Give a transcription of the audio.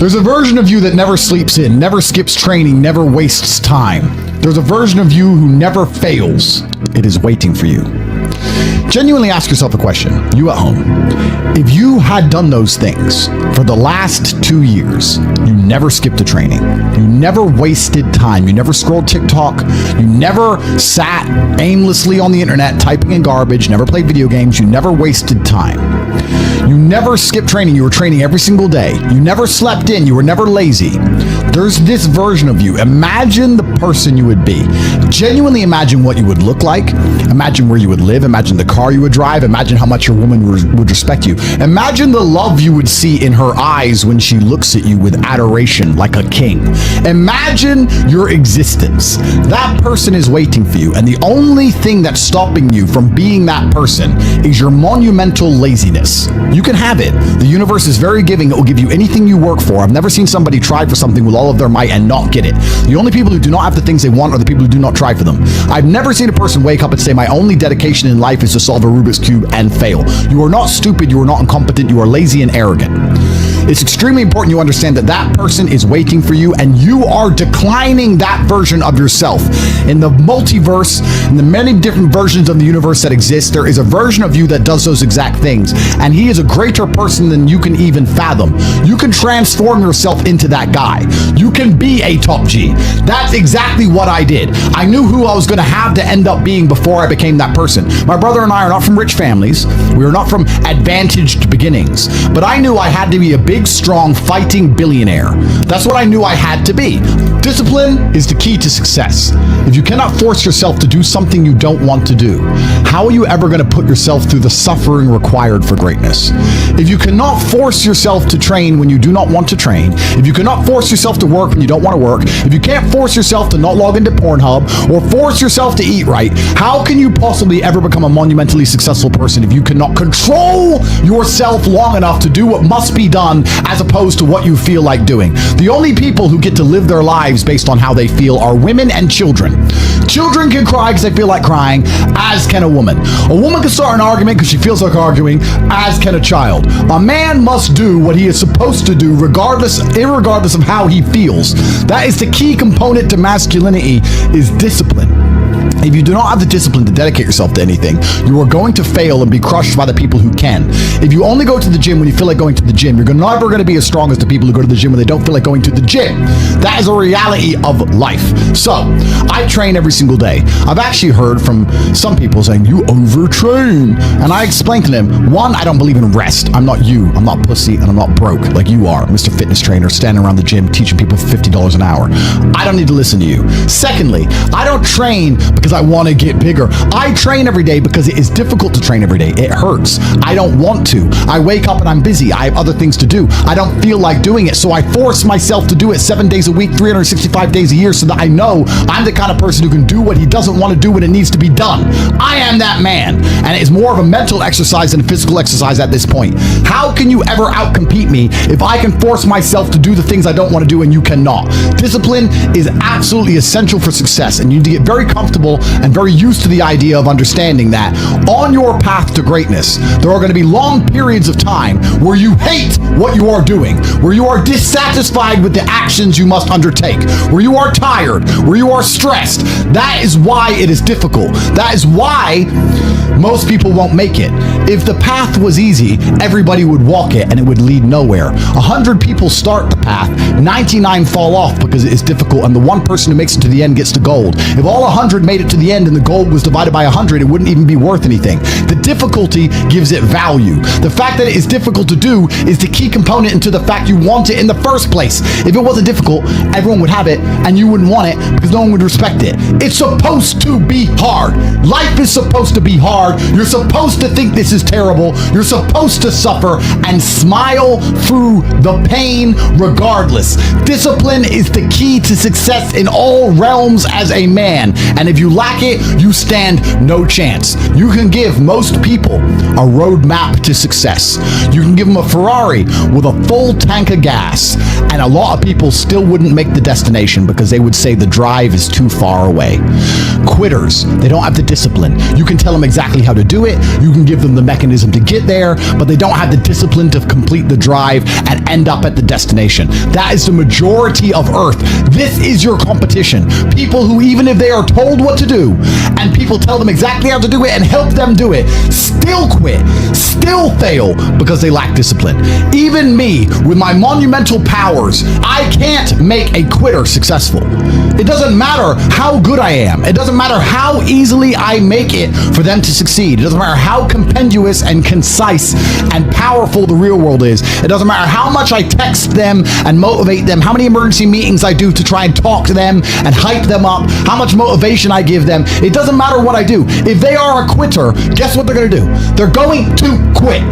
There's a version of you that never sleeps in, never skips training, never wastes time. There's a version of you who never fails. It is waiting for you. Genuinely ask yourself a question, you at home. If you had done those things for the last 2 years, you never skipped a training, you never wasted time, you never scrolled TikTok, you never sat aimlessly on the internet typing in garbage, never played video games, you never wasted time. You never skipped training, you were training every single day. You never slept in, you were never lazy. There's this version of you. Imagine the person you would be. Genuinely imagine what you would look like. Imagine where you would live. Imagine the car you would drive. Imagine how much your woman would respect you. Imagine the love you would see in her eyes when she looks at you with adoration like a king. Imagine your existence. That person is waiting for you, and the only thing that's stopping you from being that person is your monumental laziness. You can have it. The universe is very giving. It will give you anything you work for. I've never seen somebody try for something with all of their might and not get it. The only people who do not have the things they want are the people who do not try for them. I've never seen a person wake up and say, my only dedication in life is to solve a Rubik's Cube and fail. You are not stupid. You are not incompetent. You are lazy and arrogant. It's extremely important you understand that that person is waiting for you, and you are declining that version of yourself. In the multiverse, in the many different versions of the universe that exist, there is a version of you that does those exact things, and he is a greater person than you can even fathom. You can transform yourself into that guy. You can be a top G. That's exactly what I did. I knew who I was going to have to end up being before I became that person. My brother and I are not from rich families. We are not from advantaged beginnings, but I knew I had to be a big, strong, fighting billionaire. That's what I knew I had to be. Discipline is the key to success. If you cannot force yourself to do something you don't want to do, how are you ever going to put yourself through the suffering required for greatness? If you cannot force yourself to train when you do not want to train, if you cannot force yourself to work when you don't want to work, if you can't force yourself to not log into Pornhub or force yourself to eat right, how can you possibly ever become a monumentally successful person if you cannot control yourself long enough to do what must be done as opposed to what you feel like doing? The only people who get to live their lives based on how they feel are women and children. Children can cry because they feel like crying, as can a woman. A woman can start an argument because she feels like arguing, as can a child. A man must do what he is supposed to do irregardless of how he feels. That is the key component to masculinity, is discipline. If you do not have the discipline to dedicate yourself to anything, you are going to fail and be crushed by the people who can. If you only go to the gym when you feel like going to the gym, you're never going to be as strong as the people who go to the gym when they don't feel like going to the gym. That is a reality of life. So, I train every single day. I've actually heard from some people saying, you overtrain. And I explained to them, one, I don't believe in rest. I'm not you. I'm not pussy, and I'm not broke like you are, Mr. Fitness Trainer, standing around the gym teaching people for $50 an hour. I don't need to listen to you. Secondly, I don't train because I want to get bigger. I train every day because it is difficult to train every day. It hurts. I don't want to. I wake up and I'm busy. I have other things to do. I don't feel like doing it, so I force myself to do it 7 days a week, 365 days a year, so that I know I'm the kind of person who can do what he doesn't want to do when it needs to be done. I am that man, and it's more of a mental exercise than a physical exercise at this point. How can you ever outcompete me if I can force myself to do the things I don't want to do and you cannot? Discipline is absolutely essential for success, and you need to get very comfortable and very used to the idea of understanding that on your path to greatness, there are going to be long periods of time where you hate what you are doing, where you are dissatisfied with the actions you must undertake, where you are tired, where you are stressed. That is why it is difficult. That is why most people won't make it. If the path was easy, everybody would walk it and it would lead nowhere. 100 people start the path, 99 fall off because it is difficult, and the one person who makes it to the end gets the gold. If all 100 made it to the end and the gold was divided by 100, it wouldn't even be worth anything. The difficulty gives it value. The fact that it is difficult to do is the key component into the fact you want it in the first place. If it wasn't difficult, everyone would have it and you wouldn't want it because no one would respect it. It's supposed to be hard. Life is supposed to be hard. You're supposed to think this is terrible. You're supposed to suffer and smile through the pain regardless. Discipline is the key to success in all realms as a man. And And if you lack it, you stand no chance. You can give most people a roadmap to success. You can give them a Ferrari with a full tank of gas, and a lot of people still wouldn't make the destination because they would say the drive is too far away. Quitters, they don't have the discipline. You can tell them exactly how to do it. You can give them the mechanism to get there, but they don't have the discipline to complete the drive and end up at the destination. That is the majority of Earth. This is your competition. People who, even if they are told what to do and people tell them exactly how to do it and help them do it, still quit, still fail because they lack discipline. Even me, with my monumental powers, I can't make a quitter successful. It doesn't matter how good I am. It doesn't matter how easily I make it for them to succeed. It doesn't matter how compendious and concise and powerful the real world is. It doesn't matter how much I text them and motivate them, how many emergency meetings I do to try and talk to them and hype them up, how much motivation I give them. It doesn't matter what I do. If they are a quitter, guess what they're going to do? They're going to quit.